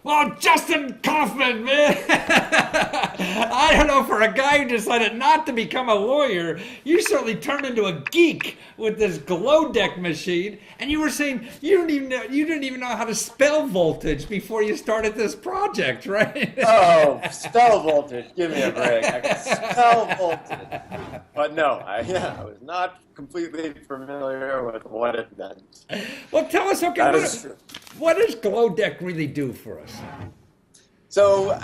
Well, Justin Kaufman, man. I don't know, for a guy who decided not to become a lawyer, you certainly turned into a geek with this Glowdeck machine. And you were saying you didn't even know how to spell voltage before you started this project, right? Oh, spell voltage. Give me a break. I can spell voltage. But no, I was not completely familiar with what it meant. Well, tell us, okay, That is true. what does Glowdeck really do for us? So,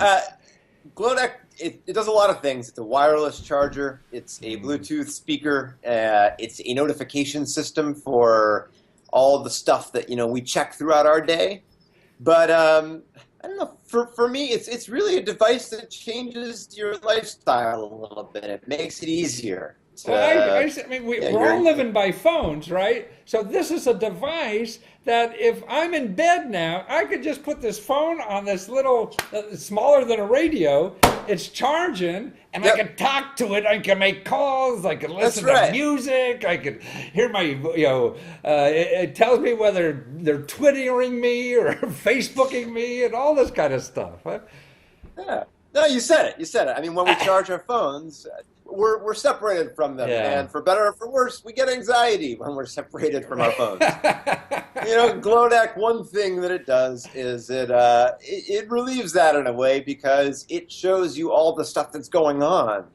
Glowdeck, it does a lot of things. It's a wireless charger. It's a Bluetooth speaker. It's a notification system for all the stuff that we check throughout our day. But I don't know. For me, it's really a device that changes your lifestyle a little bit. It makes it easier. Well, I mean, Yeah, we're all living by phones, right? So this is a device that if I'm in bed now, I could just put this phone on this little, smaller than a radio. It's charging, and I can talk to it. I can make calls. I can listen to music. I can hear my, it tells me whether they're twittering me or Facebooking me and all this kind of stuff. Huh? Yeah. No, you said it. You said it. I mean, when we charge our phones, we're separated from them, and for better or for worse, we get anxiety when we're separated from our phones. Glowdeck, one thing that it does is it relieves that in a way because it shows you all the stuff that's going on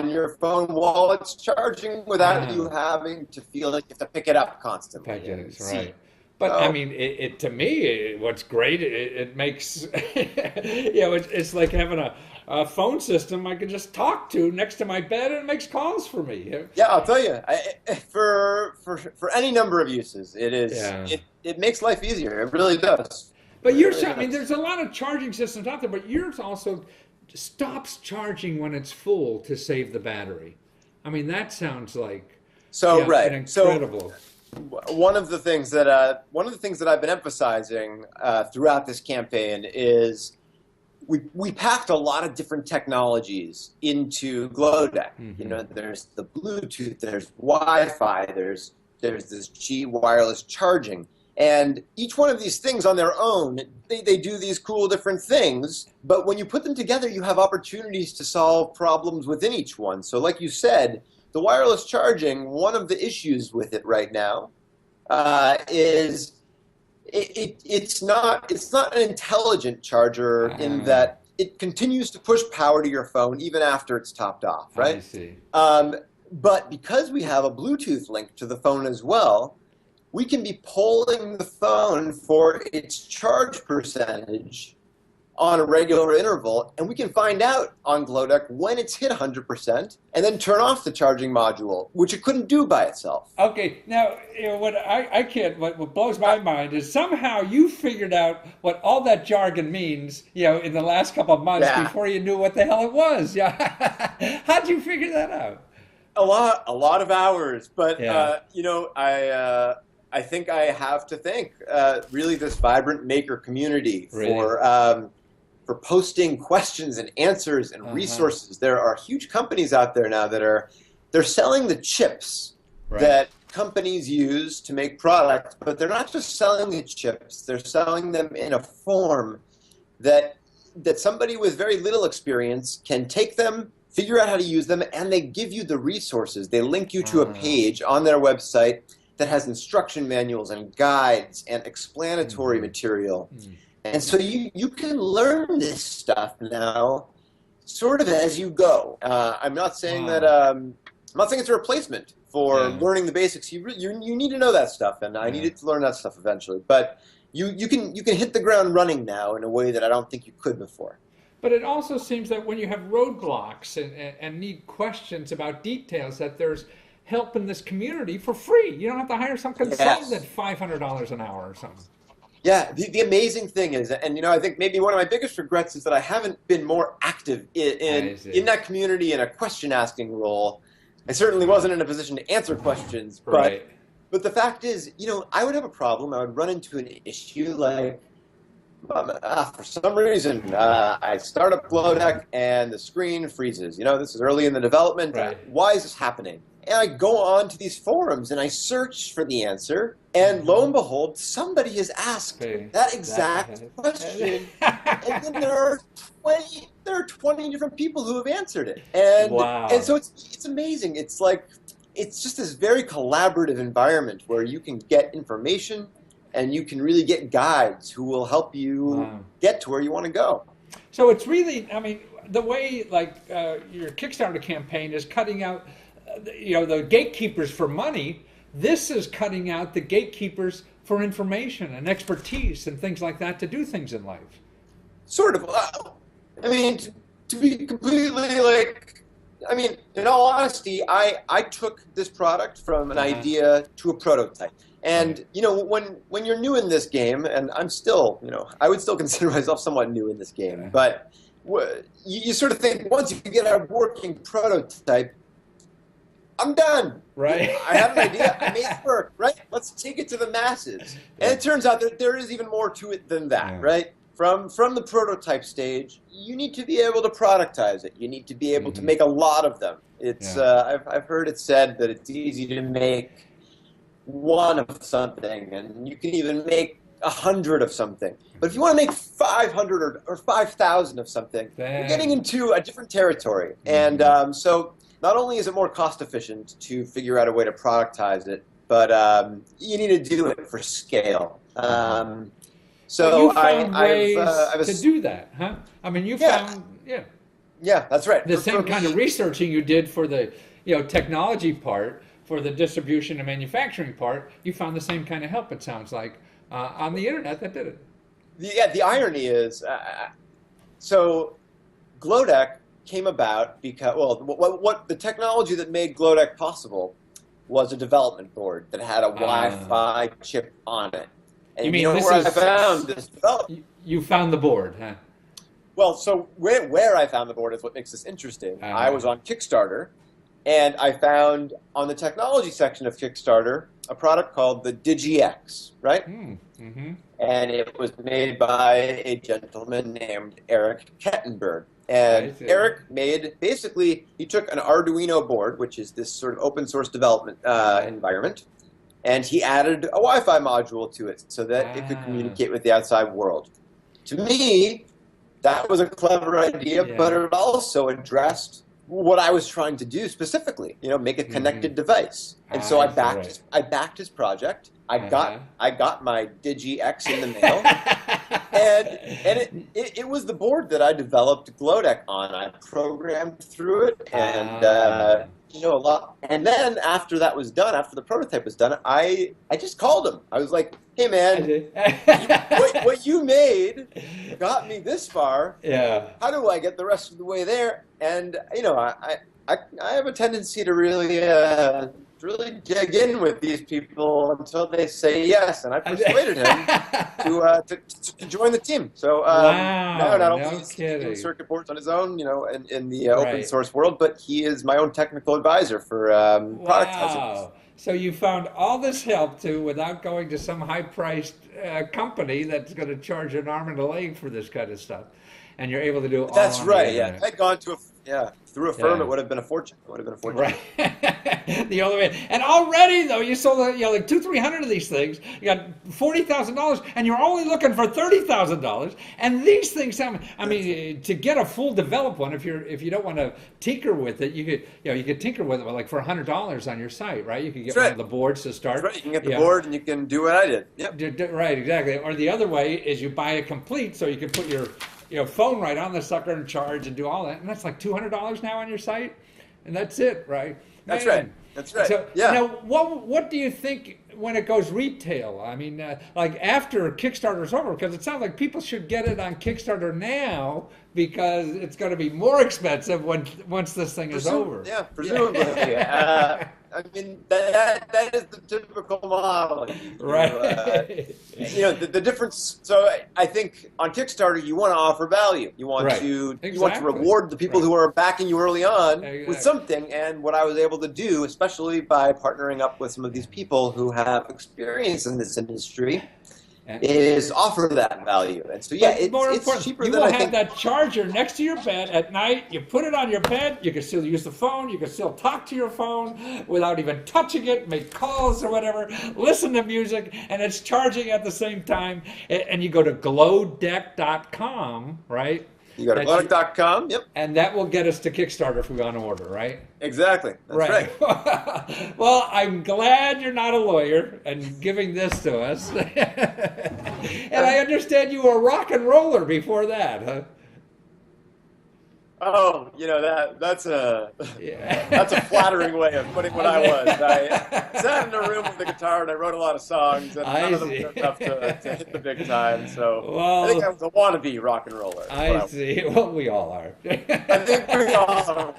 your phone while it's charging without you having to feel like you have to pick it up constantly. Right. But I mean, to me, what's great, it makes, it's like having a phone system I can just talk to next to my bed, and it makes calls for me. Yeah, I'll tell you, for any number of uses, it makes life easier. It really does. But yours, I mean, there's a lot of charging systems out there, but yours also stops charging when it's full to save the battery. I mean, that sounds like an incredible. One of the things that I've been emphasizing throughout this campaign is we packed a lot of different technologies into Glowdeck. There's the Bluetooth, there's Wi-Fi, there's this G wireless charging, and each one of these things on their own, they do these cool different things. But when you put them together, you have opportunities to solve problems within each one. So, like you said, the wireless charging, one of the issues with it right now is it's not an intelligent charger in that it continues to push power to your phone even after it's topped off, right? I see. But because we have a Bluetooth link to the phone as well, we can be polling the phone for its charge percentage on a regular interval, and we can find out on Glowdeck when it's hit 100% and then turn off the charging module, which it couldn't do by itself. Okay, now what blows my mind is somehow you figured out what all that jargon means, in the last couple of months before you knew what the hell it was. Yeah, how'd you figure that out? A lot of hours, but I think I have to thank really this vibrant maker community for posting questions and answers and resources. There are huge companies out there now they're selling the chips that companies use to make products, but they're not just selling the chips, they're selling them in a form that somebody with very little experience can take them, figure out how to use them, and they give you the resources. They link you to a page on their website that has instruction manuals and guides and explanatory material. And so you can learn this stuff now sort of as you go. I'm not saying that I'm not saying it's a replacement for learning the basics. You need to know that stuff, and I needed to learn that stuff eventually. But you can hit the ground running now in a way that I don't think you could before. But it also seems that when you have roadblocks and need questions about details, that there's help in this community for free. You don't have to hire some consultant at $500 an hour or something. Yeah, the amazing thing is, and I think maybe one of my biggest regrets is that I haven't been more active in that community in a question asking role. I certainly wasn't in a position to answer questions, but the fact is, I would have a problem. I would run into an issue like, for some reason, I start up Glowdeck and the screen freezes. This is early in the development. Why is this happening? I go on to these forums and I search for the answer, and lo and behold, somebody has asked that exact question, and then there are 20 different people who have answered it, and so it's amazing. It's just this very collaborative environment where you can get information and you can really get guides who will help you get to where you want to go. So it's really, I mean, the way your Kickstarter campaign is cutting out, the gatekeepers for money. This is cutting out the gatekeepers for information and expertise and things like that to do things in life. Sort of. I mean, to be completely in all honesty, I took this product from an idea to a prototype. And, when you're new in this game, and I'm still, I would still consider myself somewhat new in this game, but you sort of think once you get a working prototype, I'm done. Right. I have an idea. I made it work. Right. Let's take it to the masses. And it turns out that there is even more to it than that. Right. From the prototype stage, you need to be able to productize it. You need to be able to make a lot of them. It's I've heard it said that it's easy to make one of something, and you can even make 100 of something. But if you want to make 500 or 5,000 of something, you're getting into a different territory. And so not only is it more cost efficient to figure out a way to productize it, but you need to do it for scale. So you found ways to do that, huh? I mean, you found, Yeah, that's right. The same kind of researching you did for the technology part, for the distribution and manufacturing part, you found the same kind of help, it sounds like, on the internet that did it. The irony is, so Glowdeck came about because, what the technology that made Glowdeck possible was a development board that had a Wi-Fi chip on it. And you mean where I found this development? You found the board, huh? Well, so where I found the board is what makes this interesting. I was on Kickstarter, and I found on the technology section of Kickstarter a product called the DigiX, right? Mm-hmm. And it was made by a gentleman named Eric Kettenberg. And Eric he took an Arduino board, which is this sort of open source development environment, and he added a Wi-Fi module to it so that it could communicate with the outside world. To me, that was a clever idea, but it also addressed what I was trying to do specifically, make a connected device. And so I backed his project. I got my DigiX in the mail, and it was the board that I developed Glowdeck on. I programmed through it, and a lot. And then after that was done, after the prototype was done, I just called him. I was like, "Hey man, what you made got me this far. Yeah. How do I get the rest of the way there?" And I have a tendency to really dig in with these people until they say yes, and I persuaded him to join the team. So now not only is he doing circuit boards on his own, in the open source world, but he is my own technical advisor for productizing. So you found all this help without going to some high-priced company that's going to charge an arm and a leg for this kind of stuff, and you're able to do it all. That's right. Yeah, if I'd gone to through a firm, it would have been a fortune. Right. The only way. And already, though, you sold like 200-300 of these things. You got $40,000, and you're only looking for $30,000. And these things, to get a full developed one, if you don't want to tinker with it, you could tinker with it like for $100 on your site, right? You could get one of the boards to start. That's right. You can get the board, and you can do what I did. Yep. Right. Exactly. Or the other way is you buy it complete, so you can put your phone right on the sucker and charge and do all that, and that's like $200 now on your site, and that's it, right? That's right. So now, what do you think when it goes retail? I mean, like after Kickstarter's over, because it sounds like people should get it on Kickstarter now because it's going to be more expensive once this thing is over. Yeah, presumably. I mean, that is the typical model. Right. The difference. So I think on Kickstarter, you want to offer value. You want to reward the people who are backing you early on with something. And what I was able to do, especially by partnering up with some of these people who have experience in this industry, is offer that value. And so, yeah, it's cheaper you than will I have think. that charger next to your bed at night. You put it on your bed. You can still use the phone. You can still talk to your phone without even touching it, make calls or whatever, listen to music, and it's charging at the same time. And you go to glowdeck.com, right? You go to glowdeck.com, yep. And that will get us to Kickstarter if we want to order, right? Exactly. That's right. Well, I'm glad you're not a lawyer and giving this to us. And I understand you were a rock and roller before that, huh? Oh, that's a flattering way of putting what I was. I sat in a room with a guitar and I wrote a lot of songs, and none of them were enough to hit the big time. So I think I was a wannabe rock and roller. I see. Well, we all are. I think we all are.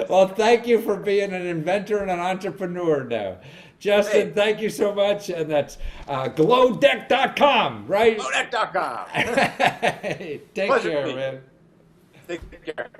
Well, thank you for being an inventor and an entrepreneur now. Justin, thank you so much. And that's glowdeck.com, right? Glowdeck.com. Take care, man. Take care.